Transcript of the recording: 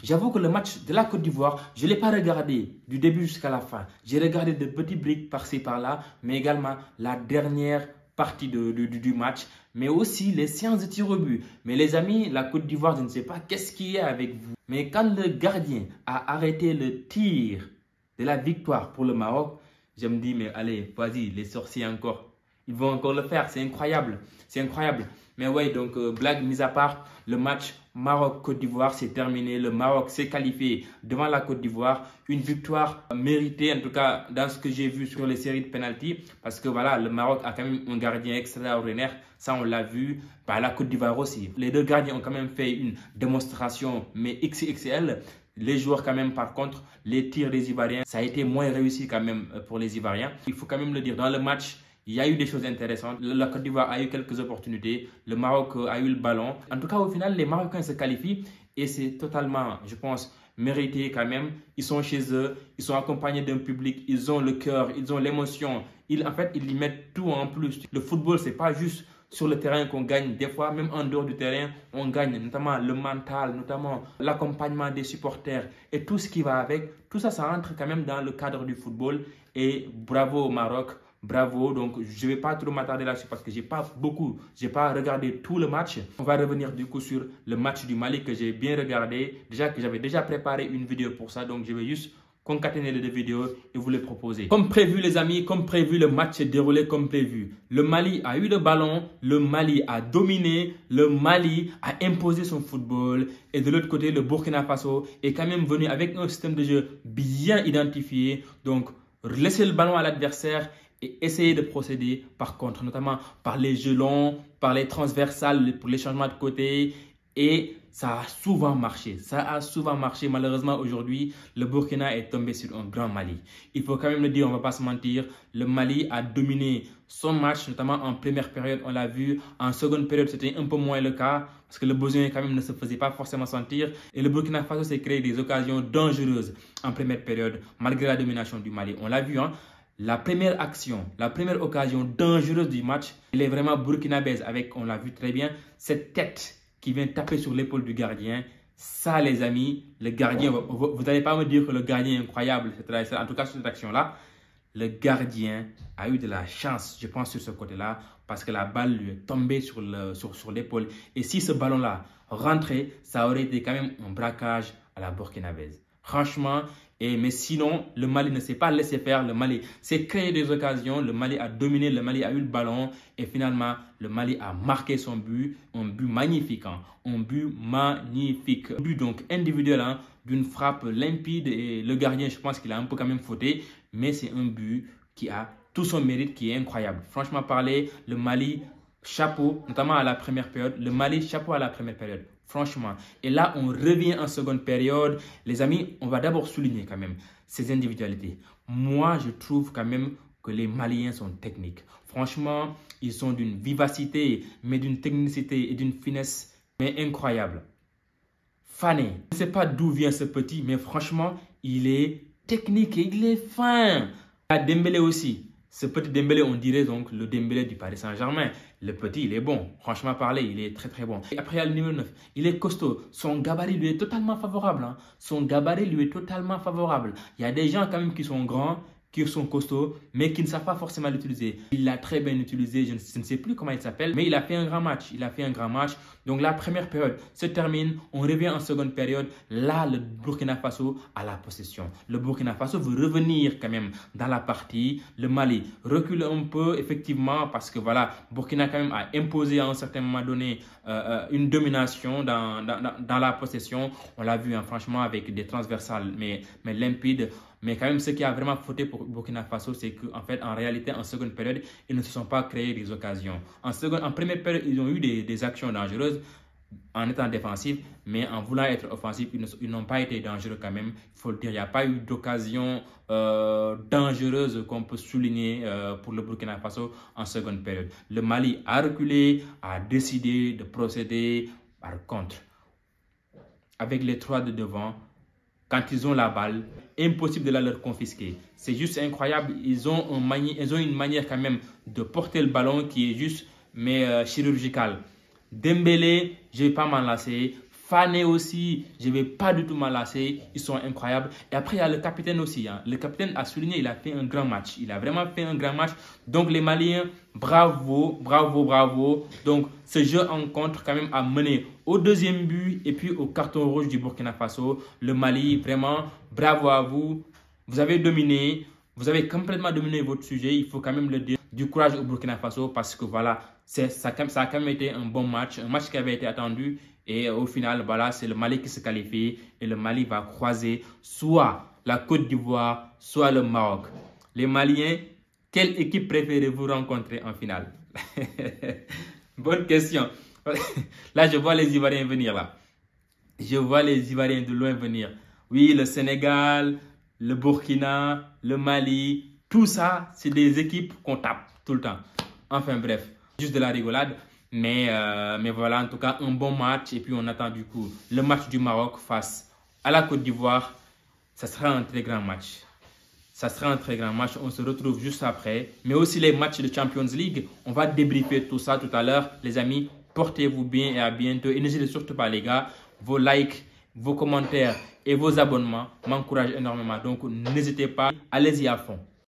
J'avoue que le match de la Côte d'Ivoire, je ne l'ai pas regardé du début jusqu'à la fin. J'ai regardé de petits briques par-ci par-là, mais également la dernière partie du match, mais aussi les séances de tir au but. Mais les amis, la Côte d'Ivoire, je ne sais pas qu'est-ce qu'il y a avec vous. Mais quand le gardien a arrêté le tir de la victoire pour le Maroc, je me dis, mais allez, vas-y, les sorciers encore. Ils vont encore le faire, c'est incroyable. C'est incroyable. Mais ouais, donc blague mise à part, le match Maroc-Côte d'Ivoire s'est terminé. Le Maroc s'est qualifié devant la Côte d'Ivoire. Une victoire méritée, en tout cas dans ce que j'ai vu sur les séries de pénalty. Parce que voilà, le Maroc a quand même un gardien extraordinaire. Ça, on l'a vu. Bah, la Côte d'Ivoire aussi. Les deux gardiens ont quand même fait une démonstration, mais XXL. Les joueurs quand même, par contre, les tirs des Ivoiriens, ça a été moins réussi quand même pour les Ivoiriens. Il faut quand même le dire, dans le match, il y a eu des choses intéressantes. La Côte d'Ivoire a eu quelques opportunités. Le Maroc a eu le ballon. En tout cas, au final, les Marocains se qualifient et c'est totalement, je pense, mérité quand même. Ils sont chez eux, ils sont accompagnés d'un public, ils ont le cœur, ils ont l'émotion. En fait, ils y mettent tout en plus. Le football, c'est pas juste sur le terrain qu'on gagne. Des fois, même en dehors du terrain, on gagne, notamment le mental, notamment l'accompagnement des supporters et tout ce qui va avec. Tout ça, ça entre quand même dans le cadre du football. Et bravo au Maroc. Bravo, donc je ne vais pas trop m'attarder là-dessus parce que je n'ai pas regardé tout le match. On va revenir du coup sur le match du Mali que j'ai bien regardé. Déjà que j'avais déjà préparé une vidéo pour ça, donc je vais juste concaténer les deux vidéos et vous les proposer. Comme prévu les amis, comme prévu, le match s'est déroulé comme prévu. Le Mali a eu le ballon, le Mali a dominé, le Mali a imposé son football et de l'autre côté, le Burkina Faso est quand même venu avec un système de jeu bien identifié. Donc, laisser le ballon à l'adversaire et essayer de procéder par contre, notamment par les jeux longs, par les transversales, pour les changements de côté. Et ça a souvent marché. Ça a souvent marché. Malheureusement, aujourd'hui, le Burkina est tombé sur un grand Mali. Il faut quand même le dire, on ne va pas se mentir. Le Mali a dominé son match, notamment en première période, on l'a vu. En seconde période, c'était un peu moins le cas parce que le besoin quand même ne se faisait pas forcément sentir. Et le Burkina Faso s'est créé des occasions dangereuses en première période, malgré la domination du Mali. On l'a vu, hein. La première action, la première occasion dangereuse du match, elle est vraiment burkinabèse avec, on l'a vu très bien, cette tête qui vient taper sur l'épaule du gardien. Ça, les amis, le gardien, vous n'allez pas me dire que le gardien est incroyable. En tout cas, sur cette action-là, le gardien a eu de la chance, je pense, sur ce côté-là, parce que la balle lui est tombée sur l'épaule. Et si ce ballon-là rentrait, ça aurait été quand même un braquage à la burkinabèse. Franchement, mais sinon, le Mali ne s'est pas laissé faire. Le Mali s'est créé des occasions. Le Mali a dominé. Le Mali a eu le ballon. Et finalement, le Mali a marqué son but. Un but magnifique. Hein, un but magnifique. Un but donc individuel, hein, d'une frappe limpide. Et le gardien, je pense qu'il a un peu quand même fauté. Mais c'est un but qui a tout son mérite, qui est incroyable. Franchement parler, le Mali, chapeau, notamment à la première période. Le Mali, chapeau à la première période. Franchement. Et là, on revient en seconde période. Les amis, on va d'abord souligner quand même ces individualités. Moi, je trouve quand même que les Maliens sont techniques. Franchement, ils sont d'une vivacité, mais d'une technicité et d'une finesse mais incroyable. Fané. Je ne sais pas d'où vient ce petit, mais franchement, il est technique et il est fin. À Dembélé aussi. Ce petit Dembélé, on dirait donc le Dembélé du Paris Saint-Germain. Le petit, il est bon. Franchement parler, il est très très bon. Et après, il y a le numéro 9. Il est costaud. Son gabarit lui est totalement favorable. Hein. Son gabarit lui est totalement favorable. Il y a des gens quand même qui sont grands, qui sont costauds, mais qui ne savent pas forcément l'utiliser. Il l'a très bien utilisé. Je ne sais plus comment il s'appelle, mais il a fait un grand match. Il a fait un grand match. Donc la première période se termine. On revient en seconde période. Là, le Burkina Faso a la possession. Le Burkina Faso veut revenir quand même dans la partie. Le Mali recule un peu, effectivement, parce que voilà, Burkina quand même a imposé à un certain moment donné une domination dans la possession. On l'a vu, hein, franchement, avec des transversales, mais limpides. Mais quand même, ce qui a vraiment fauté pour Burkina Faso, c'est qu'en fait, en réalité, en seconde période, ils ne se sont pas créés des occasions. En première période, ils ont eu des actions dangereuses en étant défensifs, mais en voulant être offensifs, ils n'ont pas été dangereux quand même. Il faut le dire, il n'y a pas eu d'occasion dangereuse qu'on peut souligner pour le Burkina Faso en seconde période. Le Mali a reculé, a décidé de procéder par contre. Avec les trois de devant, quand ils ont la balle, impossible de la leur confisquer. C'est juste incroyable. Ils ont une manière quand même de porter le ballon qui est juste, mais chirurgicale. Dembélé, je ne vais pas m'en lasser. fanés aussi. Je ne vais pas du tout m'en lasser. Ils sont incroyables. Et après, il y a le capitaine aussi. Hein. Le capitaine a souligné, il a fait un grand match. Il a vraiment fait un grand match. Donc, les Maliens, bravo, bravo, bravo. Donc, ce jeu en contre quand même a mené au deuxième but et puis au carton rouge du Burkina Faso. Le Mali, vraiment, bravo à vous. Vous avez dominé. Vous avez complètement dominé votre sujet. Il faut quand même le dire. Du courage au Burkina Faso parce que voilà, ça a quand même été un bon match. Un match qui avait été attendu. Et au final, voilà, c'est le Mali qui se qualifie. Et le Mali va croiser soit la Côte d'Ivoire, soit le Maroc. Les Maliens, quelle équipe préférez-vous rencontrer en finale? Bonne question. Là, je vois les Ivoiriens venir là. Je vois les Ivoiriens de loin venir. Oui, le Sénégal, le Burkina, le Mali, tout ça, c'est des équipes qu'on tape tout le temps. Enfin bref, juste de la rigolade. Mais voilà, en tout cas, un bon match. Et puis, on attend du coup le match du Maroc face à la Côte d'Ivoire. Ça sera un très grand match. Ça sera un très grand match. On se retrouve juste après. Mais aussi les matchs de Champions League. On va débriefer tout ça tout à l'heure. Les amis, portez-vous bien et à bientôt. Et n'hésitez surtout pas, les gars. Vos likes, vos commentaires et vos abonnements m'encouragent énormément. Donc, n'hésitez pas. Allez-y à fond.